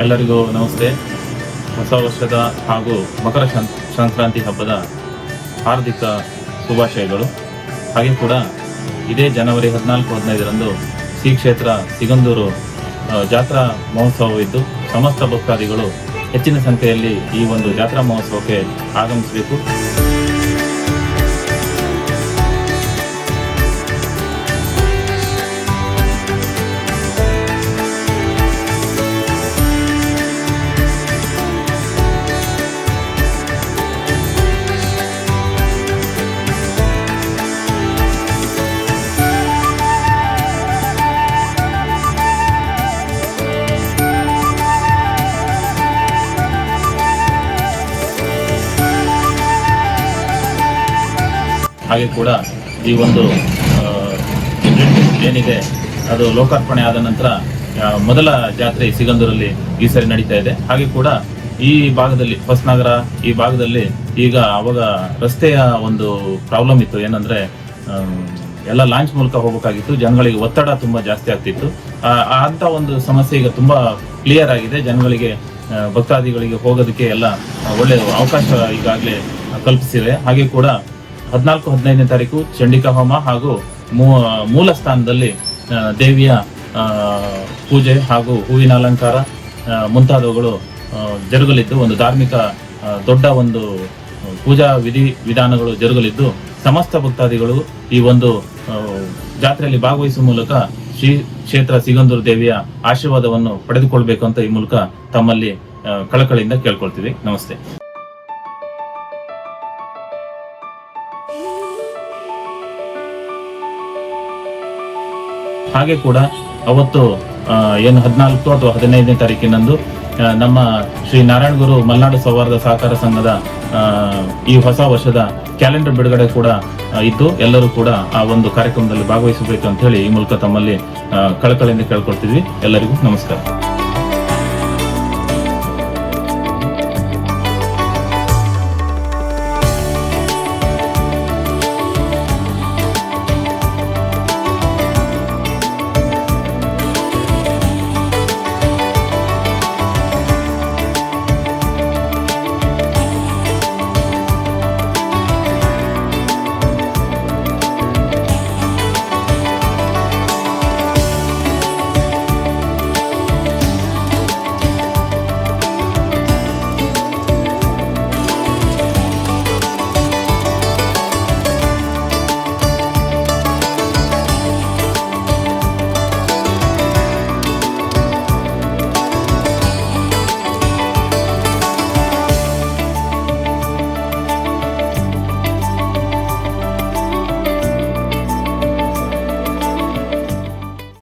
ಎಲ್ಲರಿಗೂ ನಮಸ್ತೆ. ಹೊಸ ವರ್ಷದ ಹಾಗೂ ಮಕರ ಸಂಕ್ರಾಂತಿ ಹಬ್ಬದ ಹಾರ್ದಿಕ ಶುಭಾಶಯಗಳು. ಹಾಗೆ ಕೂಡ ಇದೇ ಜನವರಿ 14-15ರಂದು ಶ್ರೀ ಕ್ಷೇತ್ರ ಸಿಗಂದೂರು ಜಾತ್ರಾ ಮಹೋತ್ಸವವಿದ್ದು ಸಮಸ್ತ ಭಕ್ತಾದಿಗಳು ಹೆಚ್ಚಿನ ಸಂಖ್ಯೆಯಲ್ಲಿ ಈ ಒಂದು ಜಾತ್ರಾ ಮಹೋತ್ಸವಕ್ಕೆ ಆಗಮಿಸಬೇಕು. ಹಾಗೆ ಕೂಡ ಈ ಒಂದು ಏನಿದೆ ಅದು ಲೋಕಾರ್ಪಣೆ ಆದ ನಂತರ ಮೊದಲ ಜಾತ್ರೆ ಸಿಗಂದೂರಲ್ಲಿ ಈ ಸರಿ ನಡೀತಾ ಇದೆ. ಹಾಗೆ ಕೂಡ ಈ ಭಾಗದಲ್ಲಿ ಹೊಸನಗರ ಈ ಭಾಗದಲ್ಲಿ ಈಗ ಅವಾಗ ರಸ್ತೆಯ ಒಂದು ಪ್ರಾಬ್ಲಮ್ ಇತ್ತು. ಏನಂದ್ರೆ ಎಲ್ಲ ಲಾಂಚ್ ಮೂಲಕ ಹೋಗಬೇಕಾಗಿತ್ತು, ಜನಗಳಿಗೆ ಒತ್ತಡ ತುಂಬಾ ಜಾಸ್ತಿ ಆಗ್ತಿತ್ತು. ಅಂತ ಒಂದು ಸಮಸ್ಯೆ ಈಗ ತುಂಬಾ ಕ್ಲಿಯರ್ ಆಗಿದೆ. ಜನಗಳಿಗೆ ಭಕ್ತಾದಿಗಳಿಗೆ ಹೋಗೋದಕ್ಕೆ ಎಲ್ಲ ಒಳ್ಳೆ ಅವಕಾಶ ಈಗಾಗಲೇ ಕಲ್ಪಿಸಿದೆ. ಹಾಗೆ ಕೂಡ 14-15ನೇ ತಾರೀಕು ಚಂಡಿಕಾ ಹೋಮ ಹಾಗೂ ಮೂಲ ಸ್ಥಾನದಲ್ಲಿ ದೇವಿಯ ಪೂಜೆ ಹಾಗೂ ಹೂವಿನ ಅಲಂಕಾರ ಮುಂತಾದವುಗಳು ಜರುಗಲಿದ್ದು ಒಂದು ಧಾರ್ಮಿಕ ದೊಡ್ಡ ಒಂದು ಪೂಜಾ ವಿಧಾನಗಳು ಜರುಗಲಿದ್ದು ಸಮಸ್ತ ಭಕ್ತಾದಿಗಳು ಈ ಒಂದು ಜಾತ್ರೆಯಲ್ಲಿ ಭಾಗವಹಿಸುವ ಮೂಲಕ ಶ್ರೀ ಕ್ಷೇತ್ರ ಸಿಗಂದೂರು ದೇವಿಯ ಆಶೀರ್ವಾದವನ್ನು ಪಡೆದುಕೊಳ್ಬೇಕು ಅಂತ ಈ ಮೂಲಕ ತಮ್ಮಲ್ಲಿ ಕಳಕಳಿಯಿಂದ ಕೇಳ್ಕೊಳ್ತೀವಿ. ನಮಸ್ತೆ. ಹಾಗೆ ಕೂಡ ಅವತ್ತು ಏನು 14 ಅಥವಾ 15ನೇ ತಾರೀಕಿನಂದು ನಮ್ಮ ಶ್ರೀ ನಾರಾಯಣಗುರು ಮಲೆನಾಡು ಸೌಹಾರ್ದ ಸಹಕಾರ ಸಂಘದ ಈ ಹೊಸ ವರ್ಷದ ಕ್ಯಾಲೆಂಡರ್ ಬಿಡುಗಡೆ ಕೂಡ ಇದ್ದು ಎಲ್ಲರೂ ಕೂಡ ಆ ಒಂದು ಕಾರ್ಯಕ್ರಮದಲ್ಲಿ ಭಾಗವಹಿಸಬೇಕು ಅಂತ ಹೇಳಿ ಈ ಮೂಲಕ ತಮ್ಮಲ್ಲಿ ಕಳಕಳಿಯಿಂದ ಕೇಳ್ಕೊಳ್ತಿದ್ವಿ. ಎಲ್ಲರಿಗೂ ನಮಸ್ಕಾರ.